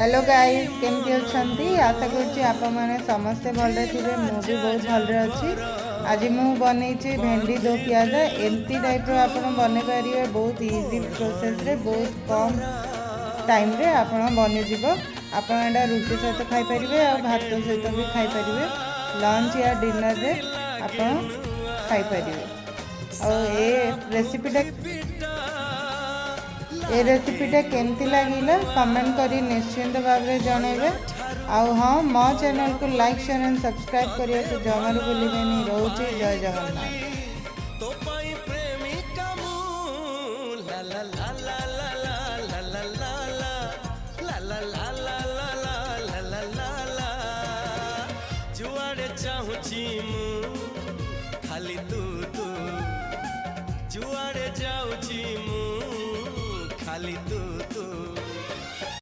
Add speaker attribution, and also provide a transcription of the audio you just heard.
Speaker 1: Hello guys केमती अच्छी आशा करुँची आपण मैंने समस्ते भलरे थे मु भी बहुत भलरे अच्छी। आज मु बन भेंडी दो पियाज एमती टाइप आप बन पारे बहुत इजी प्रोसेस रे बहुत कम टाइम रे आप बनीज आप रुटी सहित खाईपारे और भात सहित भी खाईपारे लंच या डिनर रे आप खाईपारे। और ये रेसिपीटा ये रेसिपीटा केमती लगिला कमेंट करी निश्चिंत भाव में जनइबे। आउ हाँ मो चैनल को लाइक शेयर एंड सब्सक्राइब करिए तो जमार भूलिबेनी। रोचे जय जगन्नाथ।
Speaker 2: जुआड़े चाहूँ